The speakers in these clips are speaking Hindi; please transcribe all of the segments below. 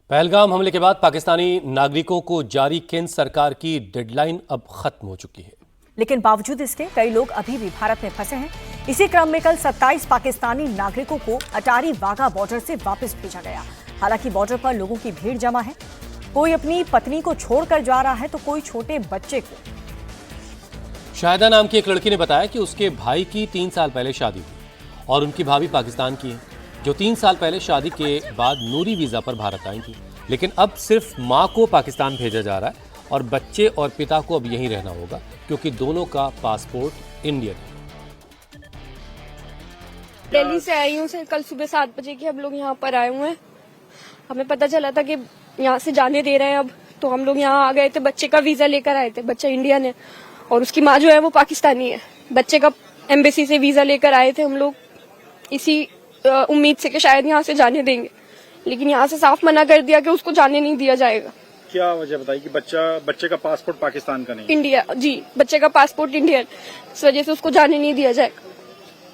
पहलगाम हमले के बाद पाकिस्तानी नागरिकों को जारी केंद्र सरकार की डेडलाइन अब खत्म हो चुकी है, लेकिन बावजूद इसके कई लोग अभी भी भारत में फंसे हैं। इसी क्रम में कल 27 पाकिस्तानी नागरिकों को अटारी वाघा बॉर्डर से वापस भेजा गया। हालांकि बॉर्डर पर लोगों की भीड़ जमा है। कोई अपनी पत्नी को छोड़कर जा रहा है तो कोई छोटे बच्चे को। शाहिदा नाम की एक लड़की ने बताया कि उसके भाई की 3 साल पहले शादी हुई और उनकी भाभी पाकिस्तान की है, जो 3 साल पहले शादी के बाद नूरी वीजा पर भारत आई थी। लेकिन अब सिर्फ मां को पाकिस्तान भेजा जा रहा है और बच्चे और पिता को अब यहीं रहना होगा, क्योंकि दोनों का पासपोर्ट इंडियन है। दिल्ली से आई हूँ सर, कल सुबह 7 बजे की हम लोग यहाँ पर आए हुए हैं। हमें पता चला था कि यहाँ से जाने दे रहे हैं अब, तो हम लोग यहाँ आ गए थे। बच्चे का वीजा लेकर आए थे। बच्चा इंडियन है और उसकी माँ जो है वो पाकिस्तानी है। बच्चे का एम्बेसी से वीजा लेकर आए थे हम लोग, इसी उम्मीद से कि शायद यहाँ से जाने देंगे, लेकिन यहाँ से साफ मना कर दिया कि उसको जाने नहीं दिया जाएगा। क्या वजह बताई कि बच्चे का पासपोर्ट पाकिस्तान का नहीं? इंडिया जी, बच्चे का पासपोर्ट इंडियन, इस वजह से उसको जाने नहीं दिया जाएगा।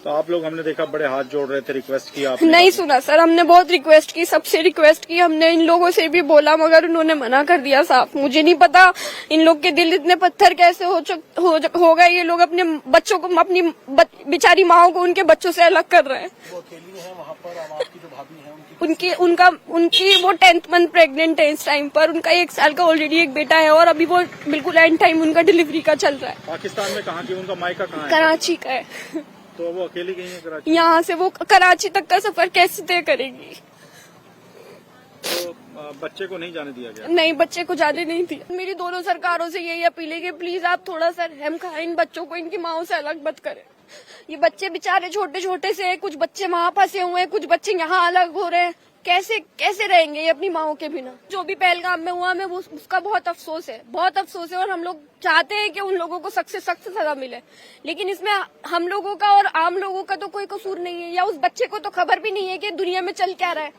तो आप लोग, हमने देखा, बड़े हाथ जोड़ रहे थे, रिक्वेस्ट की आप नहीं सुना सर, हमने बहुत रिक्वेस्ट की, सबसे रिक्वेस्ट की हमने, इन लोगों से भी बोला, मगर उन्होंने मना कर दिया साफ। मुझे नहीं पता इन लोग के दिल इतने पत्थर कैसे हो गए। ये लोग अपने बच्चों को, अपनी बेचारी माओ को उनके बच्चों से अलग कर रहे हैं। वो अकेली है वहाँ पर, अब आपकी जो भाभी है उनकी वो 10th मंथ प्रेग्नेंट है इस टाइम पर। उनका 1 साल का ऑलरेडी एक बेटा है और अभी वो बिल्कुल एंड टाइम उनका डिलीवरी का चल रहा है। पाकिस्तान में कहाँ की? उनका मायका कहाँ है? कराची का है। तो वो अकेली गई है कराची? यहाँ से वो कराची तक का सफर कैसे तय करेगी? तो बच्चे को नहीं जाने दिया गया? नहीं, बच्चे को जाने नहीं दिया। मेरी दोनों सरकारों से यही अपील है कि प्लीज आप थोड़ा सा रहम खाएं, इन बच्चों को इनकी माओ से अलग मत करें। ये बच्चे बेचारे छोटे छोटे से हैं, कुछ बच्चे वहाँ फंसे हुए हैं, कुछ बच्चे यहाँ अलग हो रहे हैं। कैसे रहेंगे ये अपनी माओ के बिना? जो भी पहलगाम में हुआ, हमें उसका बहुत अफसोस है और हम लोग चाहते हैं कि उन लोगों को सख्त से सख्त सजा मिले, लेकिन इसमें हम लोगों का और आम लोगों का तो कोई कसूर नहीं है, या उस बच्चे को तो खबर भी नहीं है कि दुनिया में चल क्या रहा है।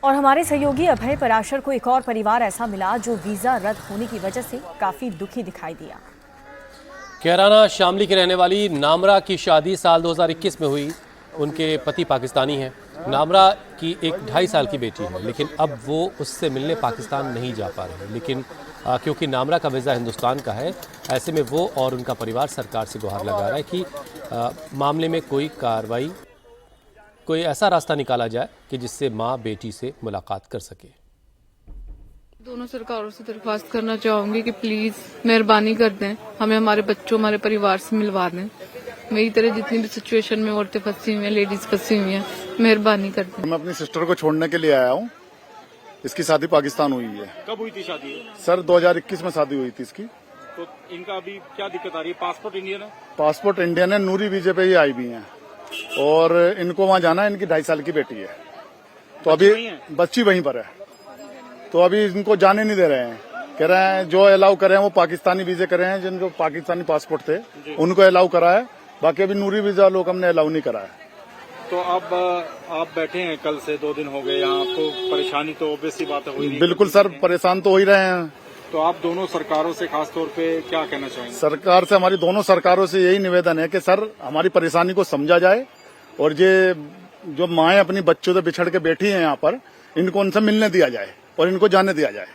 और हमारे सहयोगी अभय पराशर को एक और परिवार ऐसा मिला जो वीजा रद्द होने की वजह से काफी दुखी दिखाई दिया। कैराना शामली के रहने वाली नामरा की शादी साल 2021 में हुई। उनके पति पाकिस्तानी हैं। नामरा की एक 2.5 साल की बेटी है, लेकिन अब वो उससे मिलने पाकिस्तान नहीं जा पा रहे। लेकिन क्योंकि नामरा का वीज़ा हिंदुस्तान का है, ऐसे में वो और उनका परिवार सरकार से गुहार लगा रहा है कि मामले में कोई कार्रवाई, कोई ऐसा रास्ता निकाला जाए कि जिससे माँ बेटी से मुलाकात कर सके। दोनों सरकारों से दरख्वास्त करना चाहूंगी कि प्लीज मेहरबानी कर दें, हमें हमारे बच्चों, हमारे परिवार से मिलवा दें। मेरी तरह जितनी भी सिचुएशन में औरतें फंसी हुई हैं, लेडीज फंसी हुई हैं, मेहरबानी कर दें। मैं अपनी सिस्टर को छोड़ने के लिए आया हूँ। इसकी शादी पाकिस्तान हुई है। कब हुई थी शादी? सर 2021 में शादी हुई थी इसकी। तो इनका अभी क्या दिक्कत आ रही है? पासपोर्ट इंडियन है? पासपोर्ट इंडियन है, नूरी वीजे पे ही आई भी हैं और इनको वहाँ जाना है। इनकी 2.5 साल की बेटी है, तो अभी बच्ची वहीं पर है, तो अभी इनको जाने नहीं दे रहे हैं। कह रहे हैं जो अलाउ करे हैं वो पाकिस्तानी वीजे करे हैं, जिनको पाकिस्तानी पासपोर्ट थे उनको अलाउ करा है, बाकी अभी नूरी वीजा लोग हमने अलाउ नहीं करा है। तो अब आप बैठे हैं, कल से 2 दिन हो गए यहाँ, आपको परेशानी तो ऑब्वियस सी बात है हुई? बिल्कुल सर, परेशान तो हो ही रहे हैं। तो आप दोनों सरकारों से खास तौर पे क्या कहना चाहेंगे? सरकार से, हमारी दोनों सरकारों से यही निवेदन है कि सर हमारी परेशानी को समझा जाए और ये जो माएँ अपनी बच्चों से बिछड़ के बैठी हैं यहाँ पर, इनको उनसे मिलने दिया जाए और इनको जाने दिया जाए।